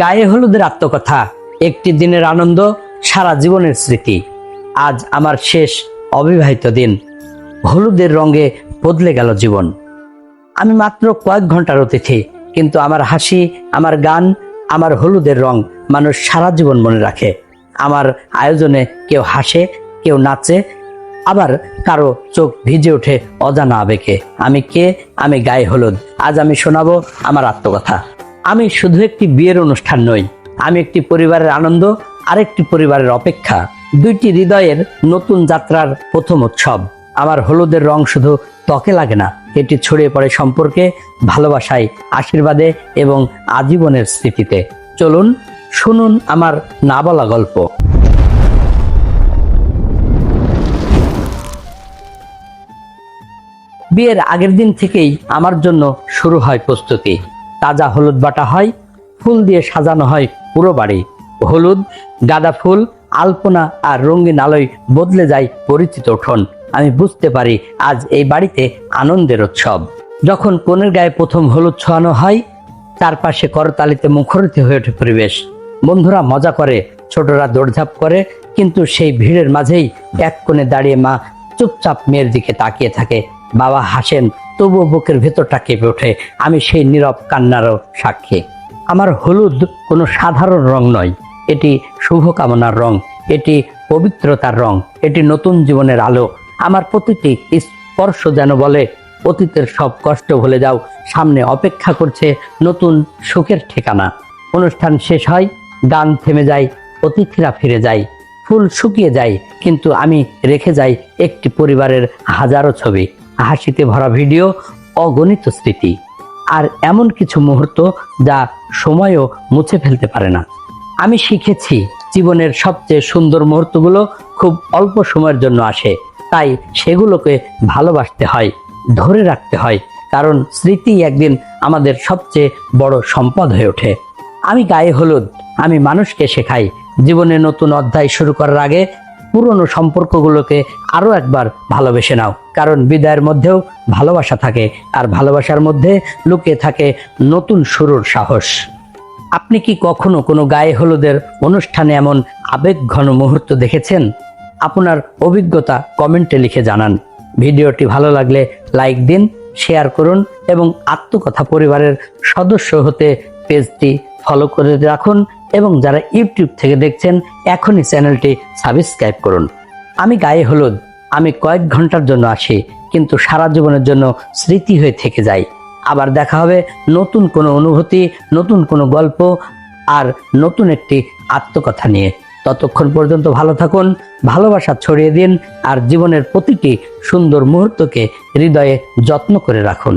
গায়ে হলুদের আত্মকথা, একটি দিনের আনন্দ, সারা জীবনের স্মৃতি। আজ আমার শেষ অবিবাহিত দিন। হলুদের রঙে বদলে গেল জীবন। আমি মাত্র কয়েক ঘন্টার অতিথি, কিন্তু আমার হাসি, আমার গান, আমার হলুদের রং মানুষ সারা জীবন মনে রাখে। আমার আয়োজনে কেউ হাসে, কেউ নাচে, আবার কারো চোখ ভিজে ওঠে অজানা আবেগে। আমি কে? আমি গায়ে হলুদ। আজ আমি শোনাবো আমার আত্মকথা। আমি শুধু একটি বিয়ের অনুষ্ঠান নই, আমি একটি পরিবারের আনন্দ, আরেকটি পরিবারের অপেক্ষা, দুইটি হৃদয়ের নতুন যাত্রার প্রথম উৎসব। আমার হলুদের রং শুধু ত্বকে লাগে না, এটি ছড়িয়ে পড়ে সম্পর্কে, ভালোবাসায়, আশীর্বাদে এবং আজীবনের স্মৃতিতে। চলুন শুনুন আমার না বলা গল্প। বিয়ের আগের দিন থেকেই আমার জন্য শুরু হয় প্রস্তুতি। তাজা হলুদ বাটা হয়, ফুল দিয়ে সাজানো হয় পুরো বাড়ি। হলুদ, গাঁদা ফুল, আলপনা আর রঙিন আলোয় বদলে যায় পরিচিত উঠোন। আমি বুঝতে পারি আজ এই বাড়িতে আনন্দের উৎসব। যখন কনের গায়ে প্রথম হলুদ ছোঁয়ানো হয়, চারপাশে করতালিতে মুখরিত হয়ে ওঠে পরিবেশ। বন্ধুরা মজা করে, ছোটরা দৌড়ঝাঁপ করে, কিন্তু সেই ভিড়ের মাঝেই এক কোণে দাঁড়িয়ে মা চুপচাপ মেয়ের দিকে তাকিয়ে থাকে। বাবা হাসেন, তবুও বুকের ভেতরটা কেঁপে ওঠে। আমি সেই নীরব কান্নারও সাক্ষী। আমার হলুদ কোনো সাধারণ রং নয়, এটি শুভকামনার রং, এটি পবিত্রতার রং, এটি নতুন জীবনের আলো। আমার প্রতিটি স্পর্শ যেন বলে, অতীতের সব কষ্ট ভুলে যাও, সামনে অপেক্ষা করছে নতুন সুখের ঠিকানা। অনুষ্ঠান শেষ হয়, গান থেমে যায়, অতিথিরা ফিরে যায়, ফুল শুকিয়ে যায়, কিন্তু আমি রেখে যাই একটি পরিবারের হাজারো ছবি, হাসিতে ভরা ভিডিও, অগণিত স্মৃতি, আর এমন কিছু মুহূর্ত যা সময়ও মুছে ফেলতে পারে না। আমি শিখেছি জীবনের সবচেয়ে সুন্দর মুহূর্তগুলো খুব অল্প সময়ের জন্য আসে, তাই সেগুলোকে ভালোবাসতে হয়, ধরে রাখতে হয়, কারণ স্মৃতি একদিন আমাদের সবচেয়ে বড় সম্পদ হয়ে ওঠে। আমি গায়ে হলুদ, আমি মানুষকে শেখাই, জীবনে নতুন অধ্যায় শুরু করার আগে পুরনো সম্পর্কগুলোকে আরো একবার ভালোবেসে নাও, কারণ বিদায়ের মধ্যেও ভালোবাসা থাকে, আর ভালোবাসার মধ্যে লুকিয়ে থাকে নতুন শুরুর সাহস। আপনি কি কখনো কোনো গায়ে হলুদের অনুষ্ঠানে এমন আবেগ ঘন মুহূর্ত দেখেছেন? আপনার অভিজ্ঞতা কমেন্টে লিখে জানান। ভিডিওটি ভালো লাগলে লাইক দিন, শেয়ার করুন এবং আত্মকথা পরিবারের সদস্য হতে পেজটি ফলো করে রাখুন, এবং যারা ইউটিউব থেকে দেখছেন এখনই চ্যানেলটি সাবস্ক্রাইব করুন। আমি গায়ে হলুদ, আমি কয়েক ঘন্টার জন্য আসি, কিন্তু সারা জীবনের জন্য স্মৃতি হয়ে থেকে যাই। আবার দেখা হবে নতুন কোনো অনুভূতি, নতুন কোনো গল্প আর নতুন একটি আত্মকথা নিয়ে। ততক্ষণ পর্যন্ত ভালো থাকুন, ভালোবাসা ছড়িয়ে দিন, আর জীবনের প্রতিটি সুন্দর মুহূর্তকে হৃদয়ে যত্ন করে রাখুন।